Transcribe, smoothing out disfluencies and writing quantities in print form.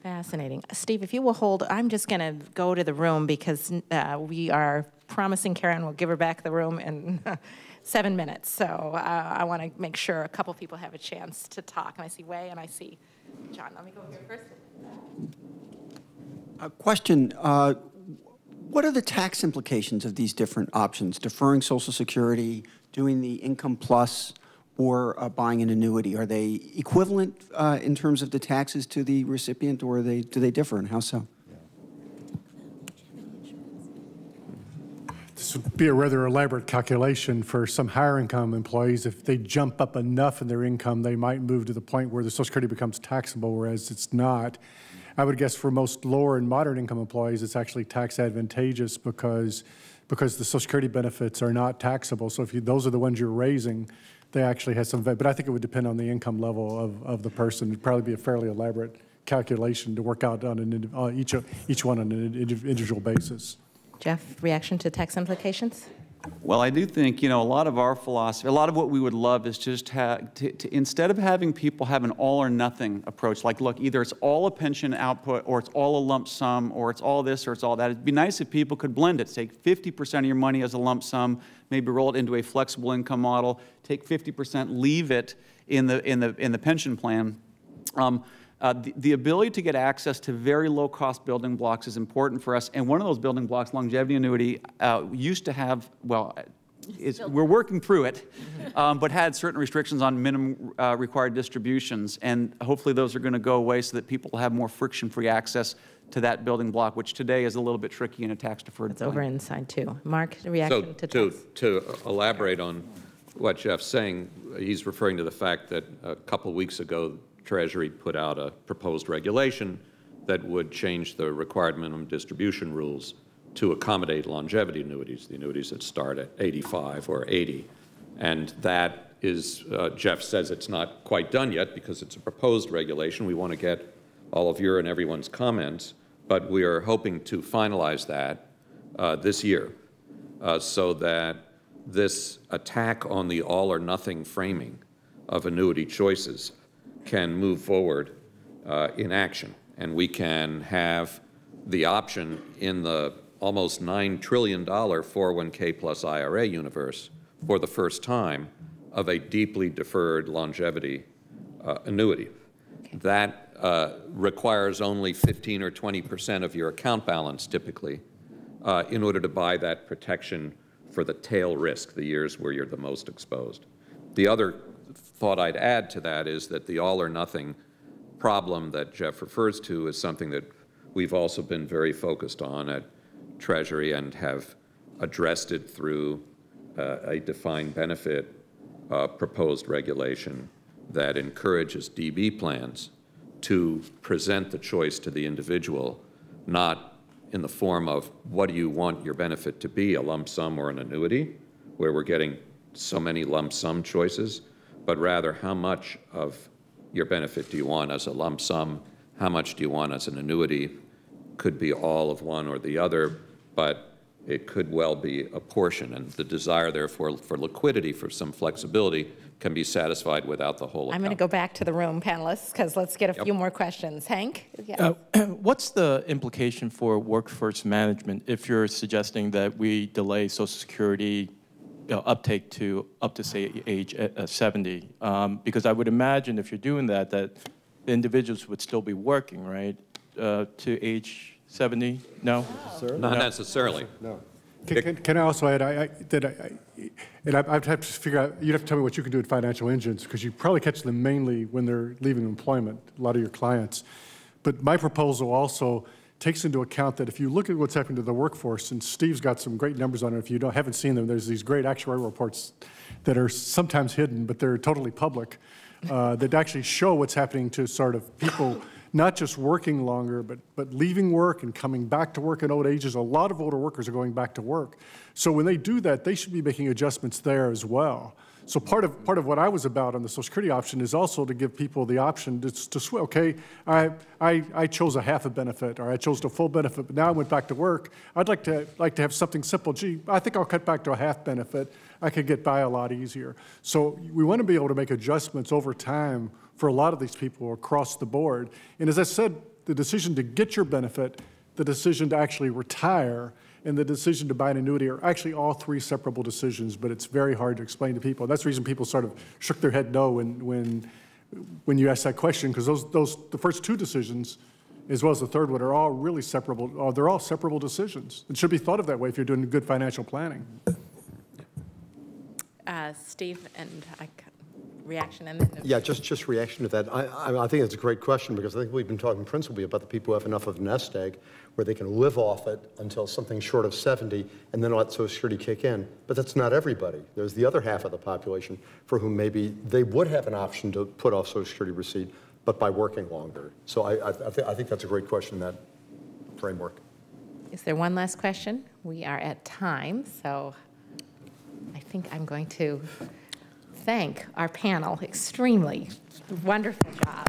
Fascinating. Steve, if you will hold, I'm just going to go to the room because we are promising Karen we'll give her back the room in 7 minutes. So I want to make sure a couple people have a chance to talk. And I see Wei and I see John. Let me go here first. A question. What are the tax implications of these different options? Deferring Social Security, doing the income plus, or buying an annuity? Are they equivalent in terms of the taxes to the recipient, or do they differ, and how so? This would be a rather elaborate calculation for some higher income employees. If they jump up enough in their income, they might move to the point where the Social Security becomes taxable, whereas it's not. I would guess for most lower and moderate income employees, it's actually tax advantageous because the Social Security benefits are not taxable. So if those are the ones you're raising, they actually have some, but I think it would depend on the income level of the person. It'd probably be a fairly elaborate calculation to work out on each one on an individual basis. Jeff, reaction to tax implications? Well, I do think, a lot of our philosophy, a lot of what we would love is just to instead of having people have an all or nothing approach, like, look, either it's all a pension output or it's all a lump sum or it's all this or it's all that. It'd be nice if people could blend it. Take 50% of your money as a lump sum, maybe roll it into a flexible income model, take 50%, leave it in the pension plan. The ability to get access to very low-cost building blocks is important for us, and one of those building blocks, longevity annuity, used to have, well, we're working through it, but had certain restrictions on minimum required distributions, and hopefully those are going to go away so that people will have more friction-free access to that building block, which today is a little bit tricky in a tax-deferred It's over inside, too. Mark, the reaction to tax? To elaborate on what Jeff's saying, he's referring to the fact that a couple of weeks ago, Treasury put out a proposed regulation that would change the required minimum distribution rules to accommodate longevity annuities, the annuities that start at 85 or 80. And that is, Jeff says it's not quite done yet because it's a proposed regulation. We want to get all of your and everyone's comments, but we are hoping to finalize that this year so that this attack on the all or nothing framing of annuity choices can move forward in action, and we can have the option in the almost $9 trillion 401k plus IRA universe for the first time of a deeply deferred longevity annuity. Okay. That requires only 15 or 20% of your account balance typically in order to buy that protection for the tail risk, the years where you're the most exposed. The other thought I'd add to that is that the all or nothing problem that Jeff refers to is something that we've also been very focused on at Treasury and have addressed it through a defined benefit proposed regulation that encourages DB plans to present the choice to the individual, not in the form of what do you want your benefit to be, a lump sum or an annuity, where we're getting so many lump sum choices, but rather how much of your benefit do you want as a lump sum, how much do you want as an annuity. Could be all of one or the other, but it could well be a portion, and the desire therefore for liquidity, for some flexibility, can be satisfied without the whole account. I'm going to go back to the room, panelists, because let's get a few more questions. Hank? Yeah. What's the implication for workforce management if you're suggesting that we delay Social Security uptake to up to, say, age 70? Because I would imagine if you're doing that, that the individuals would still be working, right, to age 70? No? Not necessarily. No. Can I also add, I'd have to figure out, you'd have to tell me what you can do at Financial Engines, because you probably catch them mainly when they're leaving employment, a lot of your clients. But my proposal also takes into account that if you look at what's happening to the workforce, and Steve's got some great numbers on it, if you haven't seen them, there's these great actuarial reports that are sometimes hidden, but they're totally public, that actually show what's happening to sort of people not just working longer, but leaving work and coming back to work at old ages. A lot of older workers are going back to work. So when they do that, they should be making adjustments there as well. So part of what I was about on the Social Security option is also to give people the option to switch. Okay, I chose a half a benefit, or I chose a full benefit, but now I went back to work. I'd like to have something simple. Gee, I think I'll cut back to a half benefit. I could get by a lot easier. So we want to be able to make adjustments over time for a lot of these people across the board. And as I said, the decision to get your benefit, the decision to actually retire, and the decision to buy an annuity are actually all three separable decisions, but it's very hard to explain to people. That's the reason people sort of shook their head no when you asked that question, because the first two decisions, as well as the third one, are all really separable. They're all separable decisions. It should be thought of that way if you're doing good financial planning. Steve, and reaction, and then Yeah, just reaction to that. I think it's a great question, because I think we've been talking principally about the people who have enough of a nest egg where they can live off it until something short of 70 and then let Social Security kick in. But that's not everybody. There's the other half of the population for whom maybe they would have an option to put off Social Security receipt, but by working longer. So I think that's a great question in that framework. is there one last question? We are at time, so I think I'm going to thank our panel. Extremely wonderful job.